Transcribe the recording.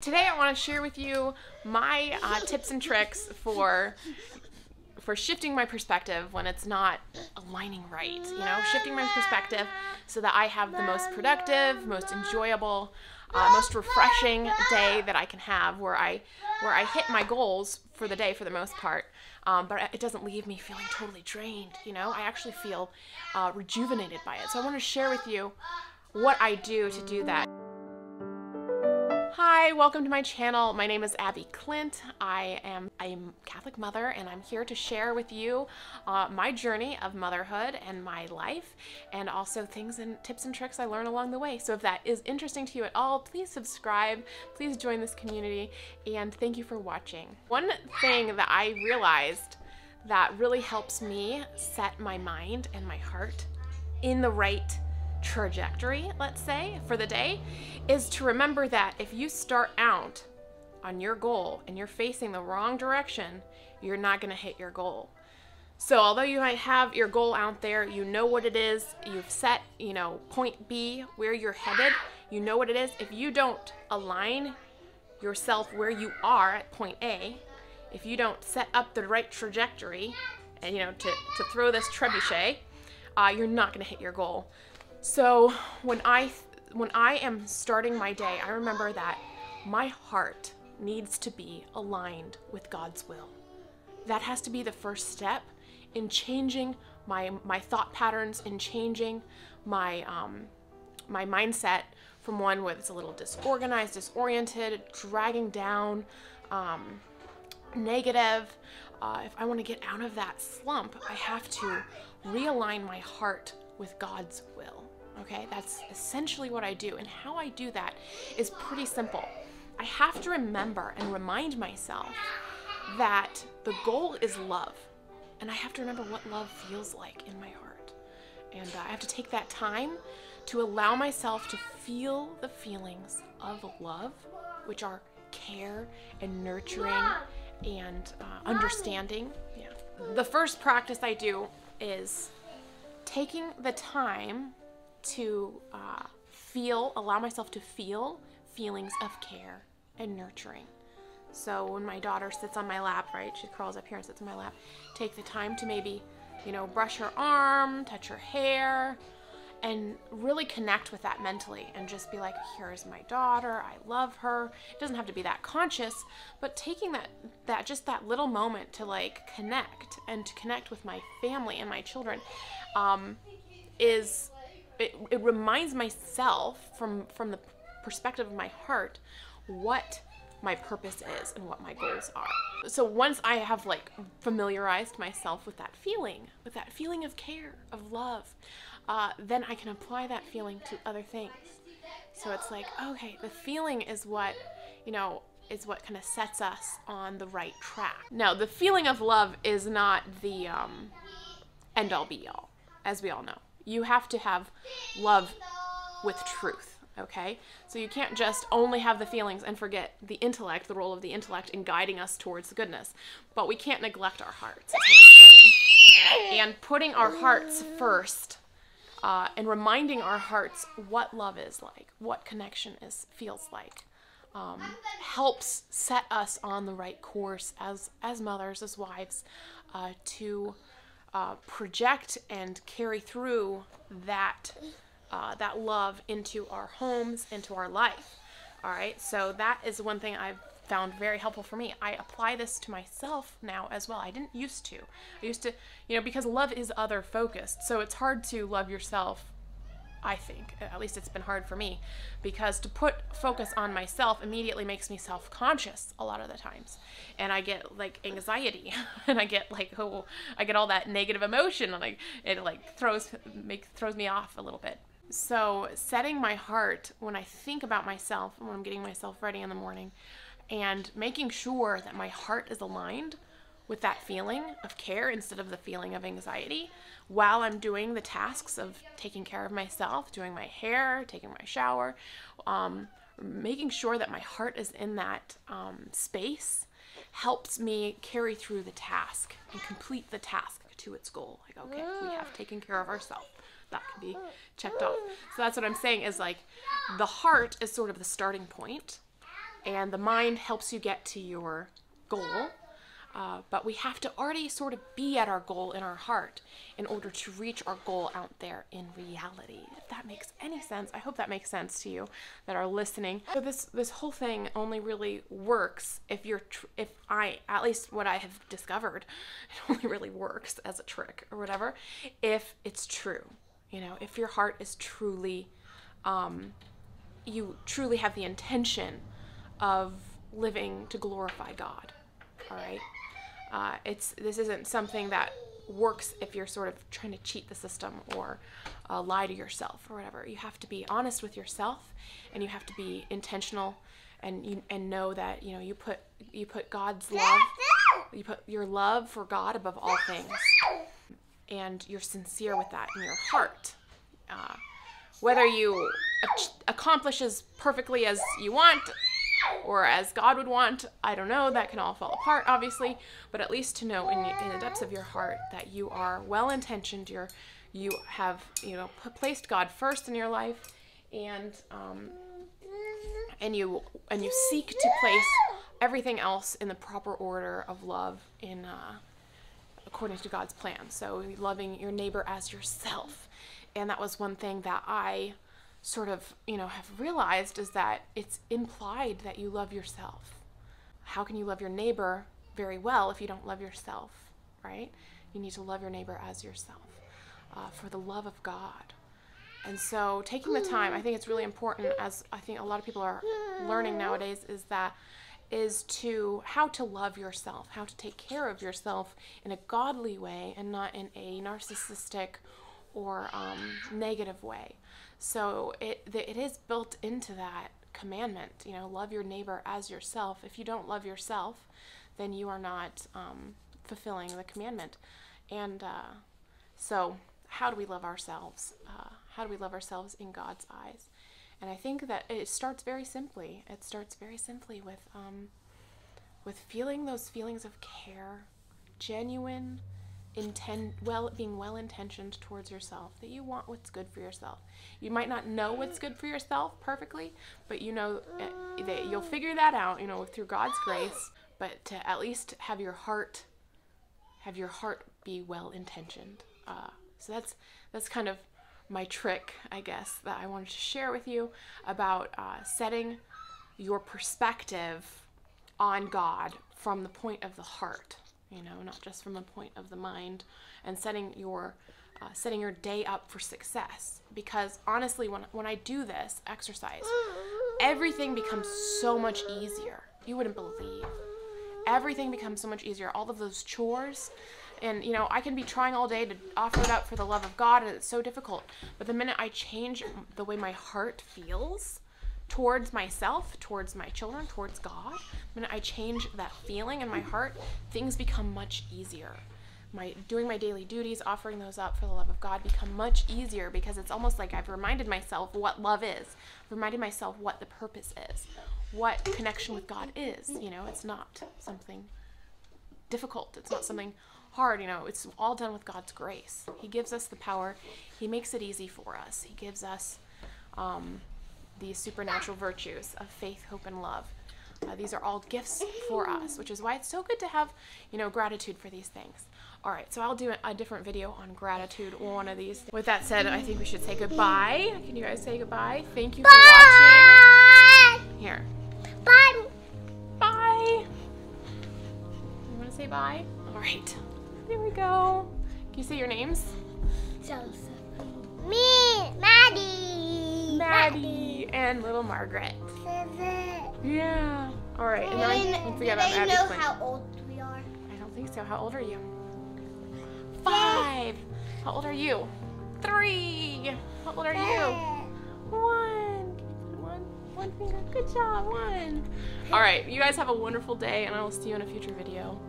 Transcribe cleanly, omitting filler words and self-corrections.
Today I want to share with you my tips and tricks for shifting my perspective when it's not aligning right. You know, shifting my perspective so that I have the most productive, most enjoyable, most refreshing day that I can have, where I hit my goals for the day for the most part. But it doesn't leave me feeling totally drained. You know, I actually feel rejuvenated by it. So I want to share with you what I do to do that. Hi, welcome to my channel. My name is Abby Clint. I am a Catholic mother, and I'm here to share with you my journey of motherhood and my life, and also things and tips and tricks I learn along the way. So if that is interesting to you at all, please subscribe, please join this community, and thank you for watching. One thing that I realized that really helps me set my mind and my heart in the right trajectory, let's say, for the day, is to remember that if you start out on your goal and you're facing the wrong direction, you're not going to hit your goal. So although you might have your goal out there, you know what it is, you've set, point B, where you're headed, you know what it is. If you don't align yourself where you are at point A, if you don't set up the right trajectory, and to throw this trebuchet, you're not going to hit your goal. So when I am starting my day, I remember that my heart needs to be aligned with God's will. That has to be the first step in changing my thought patterns, in changing my my mindset from one where it's a little disorganized, disoriented, dragging down, negative. If I want to get out of that slump, I have to realign my heart with God's will. Okay, that's essentially what I do. And how I do that is pretty simple. I have to remember and remind myself that the goal is love. And I have to remember what love feels like in my heart. And I have to take that time to allow myself to feel the feelings of love, which are care and nurturing and understanding. Yeah. The first practice I do is taking the time to allow myself to feel feelings of care and nurturing. So when my daughter sits on my lap, right, she crawls up here and sits on my lap, take the time to maybe, brush her arm, touch her hair, and really connect with that mentally and just be like, here's my daughter, I love her. It doesn't have to be that conscious, but taking that little moment to connect and to connect with my family and my children it reminds myself from the perspective of my heart what my purpose is and what my goals are. So once I have familiarized myself with that feeling of care, of love, then I can apply that feeling to other things. So it's like, okay, the feeling is what, is what kind of sets us on the right track. Now, the feeling of love is not the end all be all, as we all know. You have to have love with truth, okay? So you can't just only have the feelings and forget the intellect, the role of the intellect in guiding us towards the goodness. But we can't neglect our hearts, is what I'm saying. And putting our hearts first and reminding our hearts what love is like, what connection feels like, helps set us on the right course as mothers, as wives, to project and carry through that love into our homes, into our life. All right, so that is one thing I've found very helpful for me. I apply this to myself now as well. I didn't used to. I used to, because love is other focused, so it's hard to love yourself. I think, at least it's been hard for me, because to put focus on myself immediately makes me self-conscious a lot of the times. And I get anxiety and I get I get all that negative emotion, and it throws me off a little bit. So setting my heart when I think about myself, when I'm getting myself ready in the morning, and making sure that my heart is aligned with that feeling of care instead of the feeling of anxiety while I'm doing the tasks of taking care of myself, doing my hair, taking my shower, making sure that my heart is in that space helps me carry through the task and complete the task to its goal. Okay, we have taken care of ourselves. That can be checked off. So that's what I'm saying is the heart is sort of the starting point. and the mind helps you get to your goal. But we have to already sort of be at our goal in our heart in order to reach our goal out there in reality. If that makes any sense, I hope that makes sense to you that are listening. So this whole thing only really works if at least what I have discovered, it only really works as a trick or whatever, if it's true. You know, if your heart is truly, you truly have the intention of living to glorify God. All right. This isn't something that works if you're sort of trying to cheat the system or lie to yourself or whatever. You have to be honest with yourself, and you have to be intentional, and know that you put God's love, you put your love for God above all things, and you're sincere with that in your heart. Whether you accomplish as perfectly as you want or as God would want, I don't know, that can all fall apart, obviously, but at least to know in the depths of your heart that you are well-intentioned, you have, placed God first in your life, and you seek to place everything else in the proper order of love according to God's plan. So loving your neighbor as yourself. And that was one thing that I sort of, have realized, is that it's implied that you love yourself. How can you love your neighbor very well if you don't love yourself, right? You need to love your neighbor as yourself, for the love of God. And so taking the time, I think it's really important, as I think a lot of people are learning nowadays, is how to love yourself, how to take care of yourself in a godly way and not in a narcissistic or negative way. So it is built into that commandment, love your neighbor as yourself. If you don't love yourself, then you are not fulfilling the commandment. And so how do we love ourselves? How do we love ourselves in God's eyes? And I think that it starts very simply. It starts very simply with feeling those feelings of care, genuine, being well-intentioned towards yourself, that you want what's good for yourself. You might not know what's good for yourself perfectly, but you know that you'll figure that out, through God's grace. But to at least have your heart be well-intentioned. So that's kind of my trick, I guess, that I wanted to share with you about setting your perspective on God from the point of the heart. Not just from the point of the mind, and setting your day up for success. Because honestly, when I do this exercise, everything becomes so much easier. You wouldn't believe. Everything becomes so much easier. All of those chores, and I can be trying all day to offer it up for the love of God, and it's so difficult. But the minute I change the way my heart feels towards myself, towards my children, towards God, when I change that feeling in my heart, things become much easier. Doing my daily duties, offering those up for the love of God, become much easier, because it's almost like I've reminded myself what love is, reminded myself what the purpose is, what connection with God is. It's not something difficult. It's not something hard. It's all done with God's grace. He gives us the power. He makes it easy for us. He gives us these supernatural virtues of faith, hope, and love. These are all gifts for us, which is why it's so good to have, gratitude for these things. All right, so I'll do a different video on gratitude one of these. With that said, I think we should say goodbye. Can you guys say goodbye? Thank you for watching. Here. Bye. Bye. You want to say bye? All right. There we go. Can you say your names? Joseph. Me, Maddie, and little Margaret. Susan. Yeah. All right. And then don't forget I'm Abby know Quinn. how old we are? I don't think so. How old are you? 5. How old are you? 3. How old are you? 1. One finger. Good job. 1. All right. You guys have a wonderful day, and I will see you in a future video.